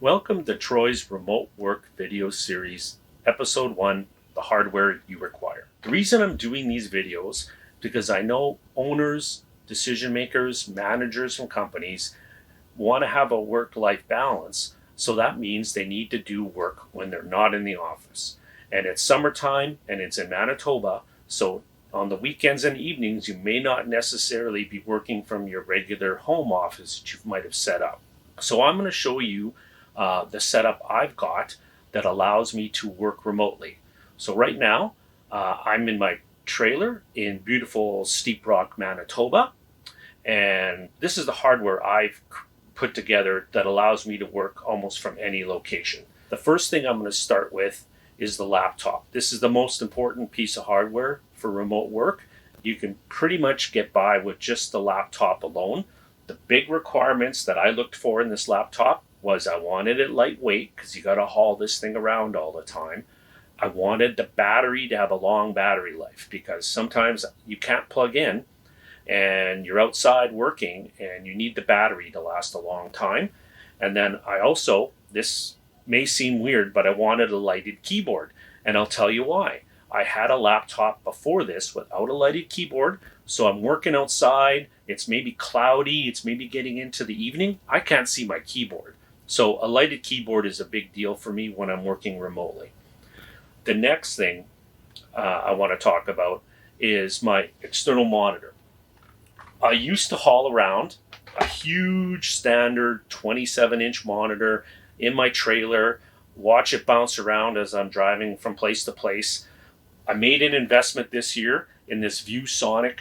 Welcome to Troy's Remote Work Video Series, Episode 1, The Hardware You Require. The reason I'm doing these videos because I know owners, decision makers, managers from companies want to have a work-life balance, so that means they need to do work when they're not in the office. And it's summertime and it's in Manitoba, so on the weekends and evenings you may not necessarily be working from your regular home office that you might have set up. So I'm going to show you the setup I've got that allows me to work remotely. So right now I'm in my trailer in beautiful Steep Rock, Manitoba, and this is the hardware I've put together that allows me to work almost from any location. The first thing I'm going to start with is the laptop. This is the most important piece of hardware for remote work. You can pretty much get by with just the laptop alone. The big requirements that I looked for in this laptop was I wanted it lightweight because you got to haul this thing around all the time. I wanted the battery to have a long battery life because sometimes you can't plug in and you're outside working and you need the battery to last a long time. And then I also, this may seem weird, but I wanted a lighted keyboard, and I'll tell you why. I had a laptop before this without a lighted keyboard, so I'm working outside, it's maybe cloudy, it's maybe getting into the evening, I can't see my keyboard. So a lighted keyboard is a big deal for me when I'm working remotely. The next thing I want to talk about is my external monitor. I used to haul around a huge standard 27-inch monitor in my trailer, watch it bounce around as I'm driving from place to place. I made an investment this year in this ViewSonic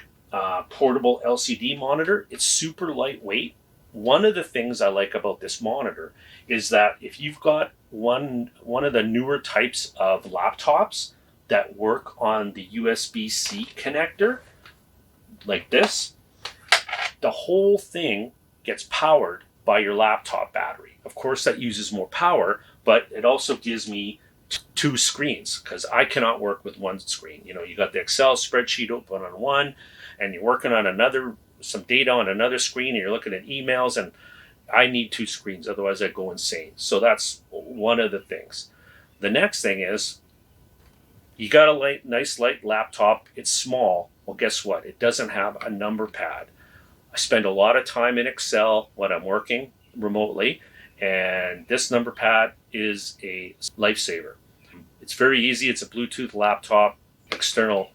portable LCD monitor. It's super lightweight. One of the things I like about this monitor is that if you've got one of the newer types of laptops that work on the USB-C connector, like this, the whole thing gets powered by your laptop battery. Of course, that uses more power, but it also gives me two screens because I cannot work with one screen. You know, you got the Excel spreadsheet open on one and you're working on some data on another screen, and you're looking at emails, and I need two screens, otherwise I go insane. So that's one of the things. The next thing is you got a nice light laptop. It's small. Well, guess what? It doesn't have a number pad. I spend a lot of time in Excel when I'm working remotely, and this number pad is a lifesaver. It's very easy. It's a Bluetooth laptop, external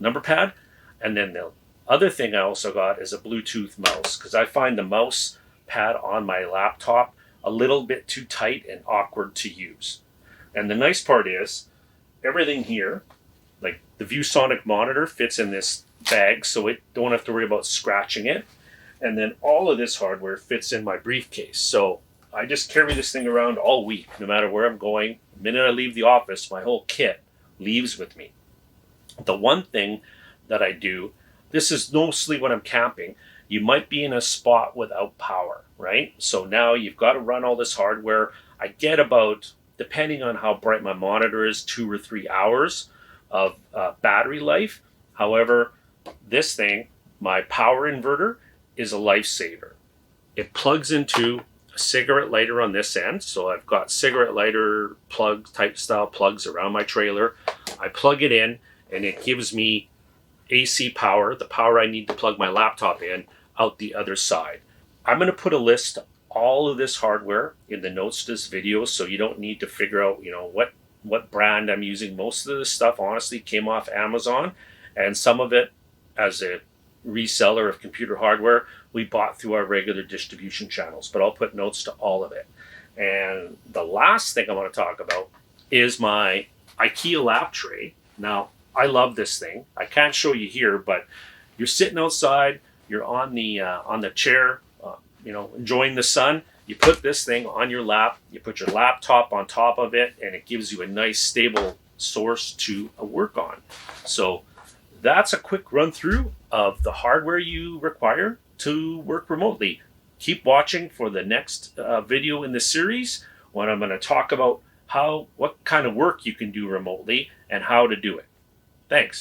number pad, and then the other thing I also got is a Bluetooth mouse because I find the mouse pad on my laptop a little bit too tight and awkward to use. And the nice part is everything here, like the ViewSonic monitor, fits in this bag, so it don't have to worry about scratching it. And then all of this hardware fits in my briefcase. So I just carry this thing around all week, no matter where I'm going. The minute I leave the office, my whole kit leaves with me. The one thing that I do, this is mostly when I'm camping, you might be in a spot without power, right? So now you've got to run all this hardware. I get about, depending on how bright my monitor is, 2 or 3 hours of battery life. However, this thing, my power inverter, is a lifesaver. It plugs into a cigarette lighter on this end. So I've got cigarette lighter plug type style plugs around my trailer. I plug it in and it gives me AC power, the power I need to plug my laptop in, out the other side. I'm going to put a list of all of this hardware in the notes to this video, so you don't need to figure out, what brand I'm using. Most of this stuff honestly came off Amazon, and some of it, as a reseller of computer hardware, we bought through our regular distribution channels, but I'll put notes to all of it. And the last thing I want to talk about is my IKEA lap tray. Now, I love this thing. I can't show you here, but you're sitting outside, you're on the chair, enjoying the sun. You put this thing on your lap, you put your laptop on top of it, and it gives you a nice stable source to work on. So that's a quick run through of the hardware you require to work remotely. Keep watching for the next video in the series when I'm going to talk about what kind of work you can do remotely and how to do it. Thanks.